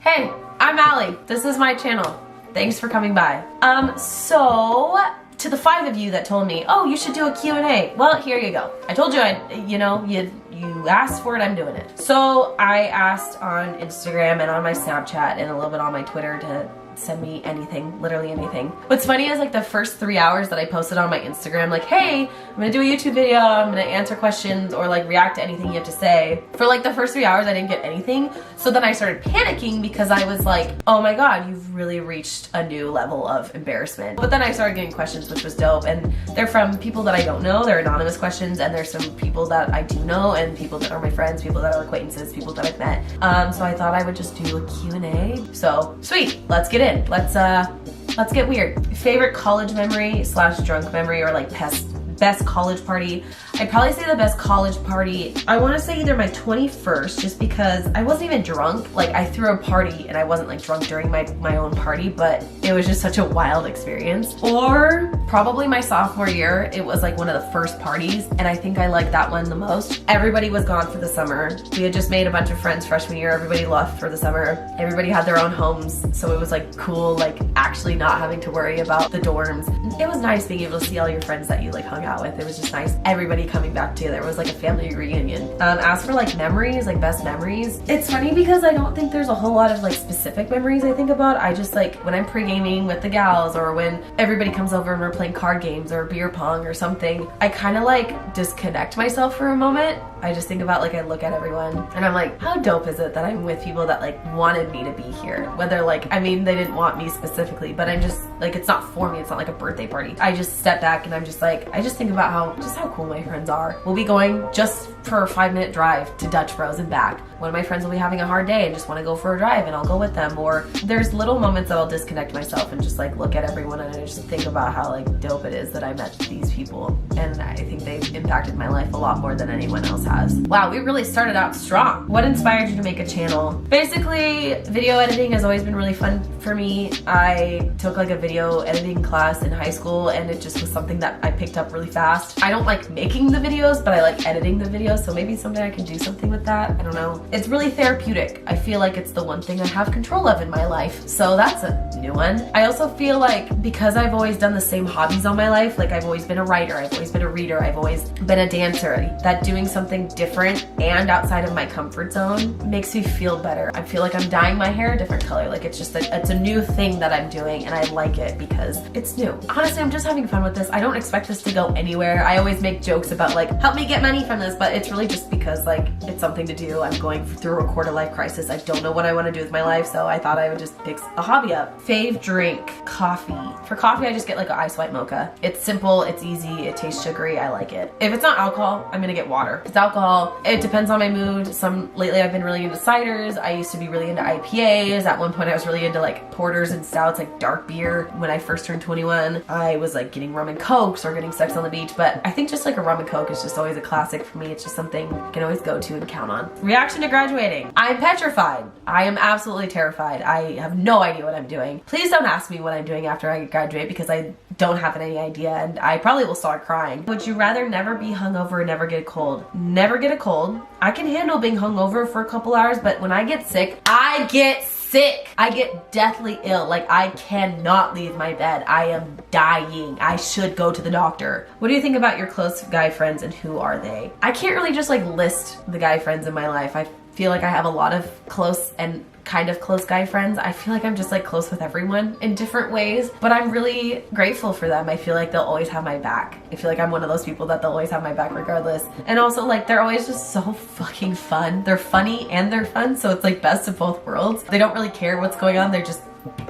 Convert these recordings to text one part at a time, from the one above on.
Hey, I'm Allie. This is my channel. Thanks for coming by. So to the 5 of you that told me, oh, you should do a Q&A. Well, here you go. I told you you asked for it, I'm doing it. So I asked on Instagram and on my Snapchat and a little bit on my Twitter to send me anything, literally anything. What's funny is like the first 3 hours that I posted on my Instagram, like, hey, I'm gonna do a YouTube video, I'm gonna answer questions or like react to anything you have to say. For like the first 3 hours, I didn't get anything. So then I started panicking because I was like, oh my God, you've really reached a new level of embarrassment. But then I started getting questions, which was dope. And they're from people that I don't know. They're anonymous questions. And there's some people that I do know and people that are my friends, people that are acquaintances, people that I've met. So I thought I would just do a Q&A. So sweet, let's get in. Let's get weird. Favorite college memory / drunk memory, or like best college party. I'd probably say the best college party, I want to say either my 21st, just because I wasn't even drunk. Like I threw a party and I wasn't like drunk during my own party, but it was just such a wild experience. Or probably my sophomore year. It was like one of the first parties and I think I liked that one the most. Everybody was gone for the summer. We had just made a bunch of friends freshman year. Everybody left for the summer. Everybody had their own homes. So it was like cool, like actually not having to worry about the dorms. It was nice being able to see all your friends that you like hung out with. It was just nice. Everybody coming back together. It was like a family reunion. As for like memories, like best memories, it's funny because I don't think there's a whole lot of like specific memories I think about. I just like when I'm pre-gaming with the gals or when everybody comes over and we're playing card games or beer pong or something, I kind of like disconnect myself for a moment. I just think about like I look at everyone and I'm like, how dope is it that I'm with people that like wanted me to be here? Whether like, I mean, they didn't want me specifically, but I'm just like, it's not for me. It's not like a birthday party. I just step back and I'm just like, I just think about how cool my friends are. We'll be going just for a 5-minute drive to Dutch Bros and back. One of my friends will be having a hard day and just want to go for a drive and I'll go with them. Or there's little moments that I'll disconnect myself and just like look at everyone and I just think about how like dope it is that I met these people. And I think they've impacted my life a lot more than anyone else has. Wow, we really started out strong. What inspired you to make a channel? Basically, video editing has always been really fun for me. I took like a video editing class in high school and it just was something that I picked up really fast. I don't like making the videos, but I like editing the videos. So maybe someday I can do something with that. I don't know. It's really therapeutic. I feel like it's the one thing I have control of in my life. So that's a new one. I also feel like because I've always done the same hobbies all my life, like I've always been a writer, I've always been a reader, I've always been a dancer, that doing something different and outside of my comfort zone makes me feel better. I feel like I'm dyeing my hair a different color. Like it's just it's a new thing that I'm doing and I like it because it's new. Honestly, I'm just having fun with this. I don't expect this to go anywhere. I always make jokes about like, help me get money from this, but it's really just because like it's something to do. I'm going through a quarter life crisis. I don't know what I want to do with my life, so I thought I would just pick a hobby up. Fave drink, coffee. For coffee, I just get like an ice white mocha. It's simple, it's easy, it tastes sugary, I like it. If it's not alcohol, I'm gonna get water. If it's alcohol, it depends on my mood. Lately I've been really into ciders. I used to be really into IPAs. At one point I was really into like porters and stouts, like dark beer. When I first turned 21, I was like getting rum and cokes or getting Sex on the Beach, but I think just like a rum and coke is just always a classic for me. It's just something I can always go to and count on. Reaction to graduating. I'm petrified. I am absolutely terrified. I have no idea what I'm doing. Please don't ask me what I'm doing after I graduate because I don't have any idea and I probably will start crying. Would you rather never be hungover or never get a cold? Never get a cold. I can handle being hungover for a couple hours, but when I get sick, I get sick. I get deathly ill. Like I cannot leave my bed. I am dying. I should go to the doctor. What do you think about your close guy friends and who are they? I can't really just like list the guy friends in my life. I feel like I have a lot of close and kind of close guy friends. I feel like I'm just like close with everyone in different ways, but I'm really grateful for them. I feel like they'll always have my back. I feel like I'm one of those people that they'll always have my back regardless. And also like they're always just so fucking fun. They're funny and they're fun, so it's like best of both worlds. They don't really care what's going on. They're just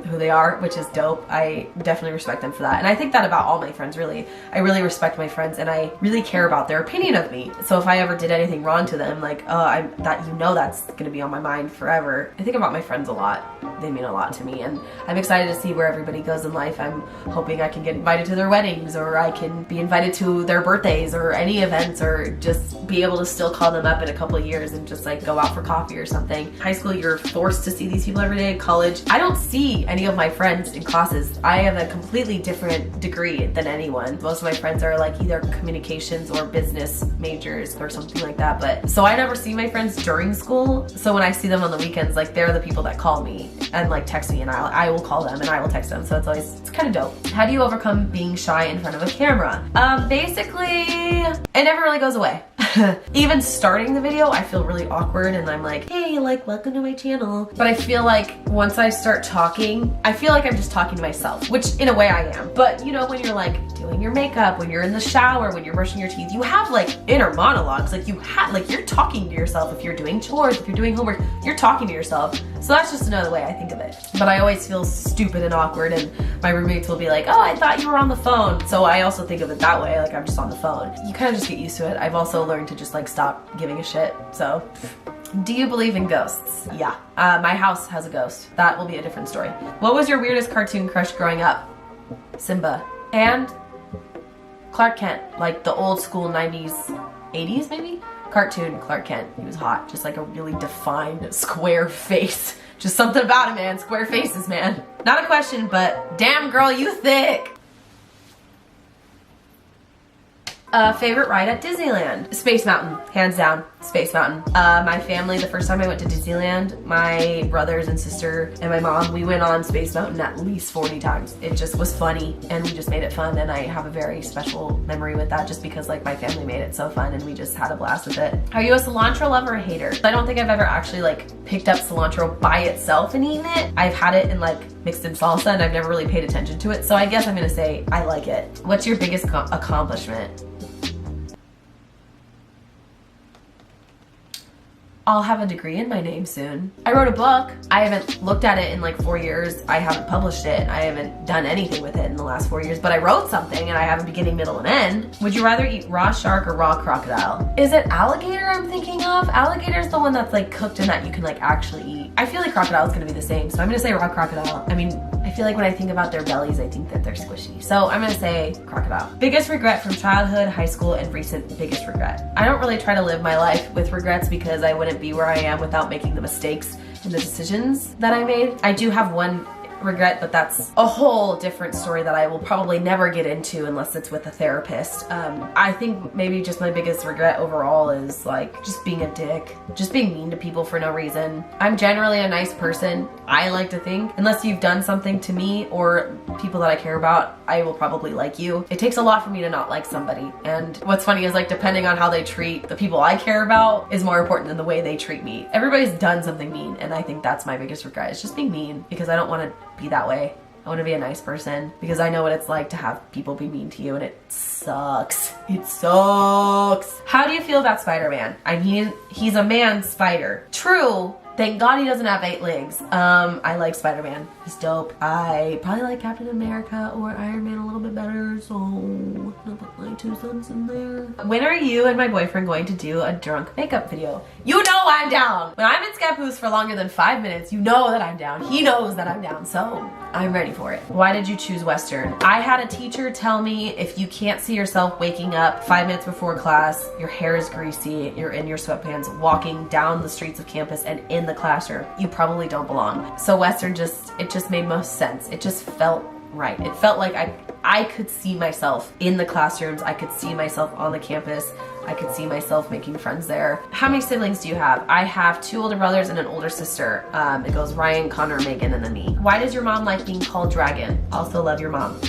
who they are, which is dope. I definitely respect them for that. And I think that about all my friends, really. I really respect my friends and I really care about their opinion of me. So if I ever did anything wrong to them, like, that's gonna be on my mind forever. I think about my friends a lot. They mean a lot to me and I'm excited to see where everybody goes in life. I'm hoping I can get invited to their weddings or I can be invited to their birthdays or any events or just be able to still call them up in a couple of years and just like go out for coffee or something. High school, you're forced to see these people every day. College, I don't see any of my friends in classes. I have a completely different degree than anyone. Most of my friends are like either communications or business majors or something like that. But so I never see my friends during school. So when I see them on the weekends, like they're the people that call me and like text me, and I will call them and I will text them. So it's kind of dope. How do you overcome being shy in front of a camera? Basically, it never really goes away. Even starting the video, I feel really awkward and I'm like, hey, like, welcome to my channel. But I feel like once I start talking, I feel like I'm just talking to myself, which in a way I am. But you know, when you're like doing your makeup, when you're in the shower, when you're brushing your teeth, you have like inner monologues. Like you're talking to yourself. If you're doing chores, if you're doing homework, you're talking to yourself. So that's just another way I think of it. But I always feel stupid and awkward, and my roommates will be like, oh, I thought you were on the phone. So I also think of it that way, like I'm just on the phone. You kind of just get used to it. I've also learned to just like stop giving a shit. So, do you believe in ghosts? Yeah. My house has a ghost. That will be a different story. What was your weirdest cartoon crush growing up? Simba. And Clark Kent, like the old school 90s, 80s maybe? Cartoon Clark Kent. He was hot. Just like a really defined square face. Just something about him, man. Square faces, man. Not a question, but damn girl, you thick. Favorite ride at Disneyland? Space Mountain, hands down, Space Mountain. My family, the first time I went to Disneyland, my brothers and sister and my mom, we went on Space Mountain at least 40 times. It just was funny and we just made it fun, and I have a very special memory with that just because like my family made it so fun and we just had a blast with it. Are you a cilantro lover or hater? I don't think I've ever actually like picked up cilantro by itself and eaten it. I've had it in like mixed in salsa and I've never really paid attention to it. So I guess I'm gonna say I like it. What's your biggest accomplishment? I'll have a degree in my name soon. I wrote a book. I haven't looked at it in like 4 years. I haven't published it. I haven't done anything with it in the last 4 years, but I wrote something and I have a beginning, middle, and end. Would you rather eat raw shark or raw crocodile? Is it alligator I'm thinking of? Alligator's the one that's like cooked and that you can like actually eat. I feel like crocodile is gonna be the same, so I'm gonna say raw crocodile. I mean, I feel like when I think about their bellies, I think that they're squishy. So I'm gonna say crocodile. Biggest regret from childhood, high school, and recent biggest regret. I don't really try to live my life with regrets because I wouldn't be where I am without making the mistakes and the decisions that I made. I do have one regret, but that's a whole different story that I will probably never get into unless it's with a therapist. I think maybe just my biggest regret overall is like just being a dick, just being mean to people for no reason. I'm generally a nice person, I like to think. Unless you've done something to me or people that I care about, I will probably like you. It takes a lot for me to not like somebody. And what's funny is like depending on how they treat the people I care about is more important than the way they treat me. Everybody's done something mean, and I think that's my biggest regret, is just being mean, because I don't want to be that way. I want to be a nice person because I know what it's like to have people be mean to you, and it sucks. It sucks. How do you feel about Spider-Man? I mean, he's a man spider. True. Thank God he doesn't have 8 legs. I like Spider-Man. He's dope. I probably like Captain America or Iron Man a little bit better, so I'll put my 2 cents in there. When are you and my boyfriend going to do a drunk makeup video? You know I'm down. When I'm in Scappoose for longer than 5 minutes, you know that I'm down. He knows that I'm down, so I'm ready for it. Why did you choose Western? I had a teacher tell me if you can't see yourself waking up 5 minutes before class, your hair is greasy, you're in your sweatpants, walking down the streets of campus and in the classroom, you probably don't belong. So Western it just made most sense. It just felt right. It felt like I could see myself in the classrooms. I could see myself on the campus. I could see myself making friends there. How many siblings do you have? I have 2 older brothers and an older sister. It goes Ryan, Connor, Megan, and then me. Why does your mom like being called Dragon? Also love your mom.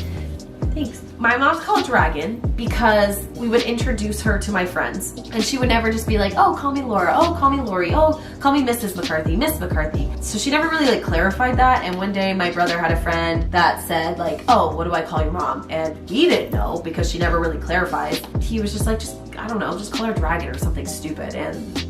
Thanks. My mom's called Dragon because we would introduce her to my friends, and she would never just be like, oh, call me Laura, oh, call me Lori, oh, call me Mrs. McCarthy, Miss McCarthy. So she never really like clarified that, and one day my brother had a friend that said like, oh, what do I call your mom? And we didn't know because she never really clarified. He was just like, I don't know, just call her Dragon or something stupid, and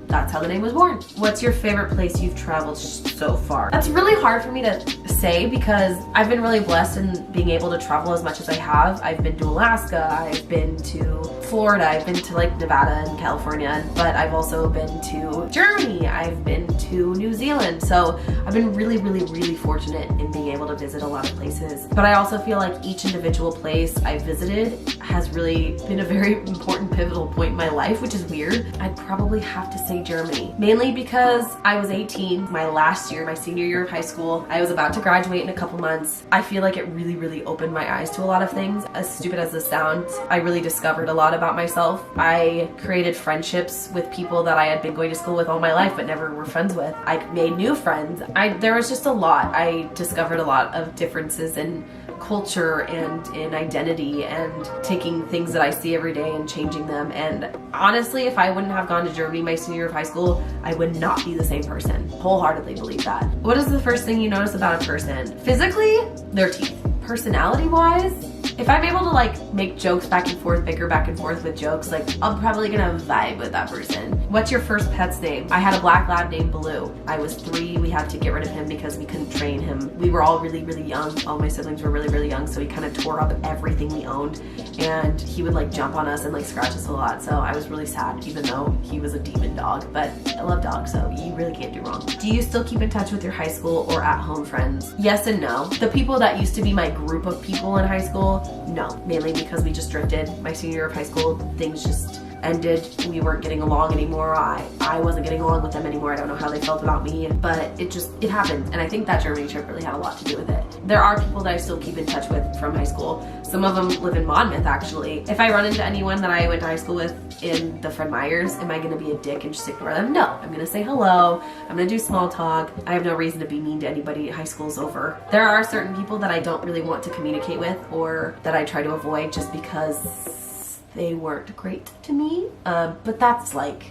that's how the name was born. What's your favorite place you've traveled so far? That's really hard for me to say because I've been really blessed in being able to travel as much as I have. I've been to Alaska, I've been to Florida, I've been to like Nevada and California, but I've also been to Germany, I've been to New Zealand. So I've been really, really, really fortunate in being able to visit a lot of places. But I also feel like each individual place I visited has really been a very important pivotal point in my life, which is weird. I'd probably have to say Germany, mainly because I was 18, my last year, my senior year of high school. I was about to graduate in a couple months. I feel like it really, really opened my eyes to a lot of things. As stupid as this sounds, I really discovered a lot about myself. I created friendships with people that I had been going to school with all my life but never were friends with. I made new friends. There was just a lot. I discovered a lot of differences in culture and in identity and taking things that I see every day and changing them. And honestly, if I wouldn't have gone to Germany my senior year of high school, I would not be the same person. Wholeheartedly believe that. What is the first thing you notice about a person? Physically, their teeth. Personality-wise, if I'm able to like make jokes back and forth, bicker back and forth with jokes, like I'm probably gonna vibe with that person. What's your first pet's name? I had a black lab named Baloo. I was 3, we had to get rid of him because we couldn't train him. We were all really, really young. All my siblings were really, really young, so he kind of tore up everything we owned, and he would like jump on us and like scratch us a lot. So I was really sad, even though he was a demon dog, but I love dogs, so you really can't do wrong. Do you still keep in touch with your high school or at-home friends? Yes and no. The people that used to be my group of people in high school, no, mainly because we just drifted. My senior year of high school, things just ended. We weren't getting along anymore. I wasn't getting along with them anymore. I don't know how they felt about me, but it happened. And I think that Germany trip really had a lot to do with it. There are people that I still keep in touch with from high school. Some of them live in Monmouth, actually. If I run into anyone that I went to high school with in the Fred Meyers, am I gonna be a dick and just ignore them? No, I'm gonna say hello. I'm gonna do small talk. I have no reason to be mean to anybody. High school's over. There are certain people that I don't really want to communicate with or that I try to avoid just because they weren't great to me, but that's like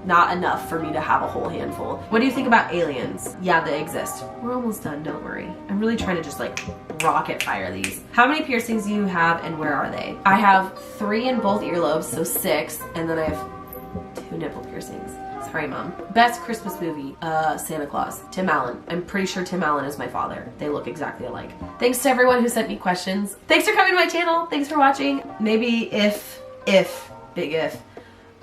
not enough for me to have a whole handful. What do you think about aliens? Yeah, they exist. We're almost done, don't worry. I'm really trying to just like rocket fire these. How many piercings do you have and where are they? I have 3 in both earlobes, so 6, and then I have 2 nipple piercings. Sorry, Mom. Best Christmas movie, Santa Claus. Tim Allen. I'm pretty sure Tim Allen is my father. They look exactly alike. Thanks to everyone who sent me questions. Thanks for coming to my channel. Thanks for watching. Maybe if, big if,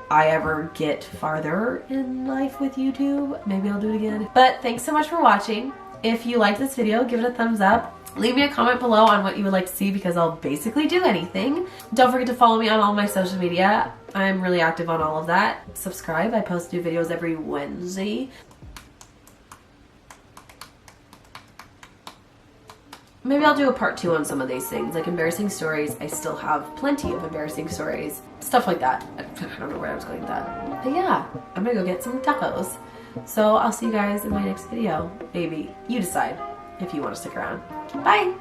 I ever get farther in life with YouTube, maybe I'll do it again. But thanks so much for watching. If you liked this video, give it a thumbs up. Leave me a comment below on what you would like to see because I'll basically do anything. Don't forget to follow me on all my social media. I'm really active on all of that. Subscribe. I post new videos every Wednesday. Maybe I'll do a part 2 on some of these things, like embarrassing stories. I still have plenty of embarrassing stories. Stuff like that. I don't know where I was going with that. But yeah, I'm gonna go get some tacos. So I'll see you guys in my next video. Maybe. You decide if you want to stick around. Bye!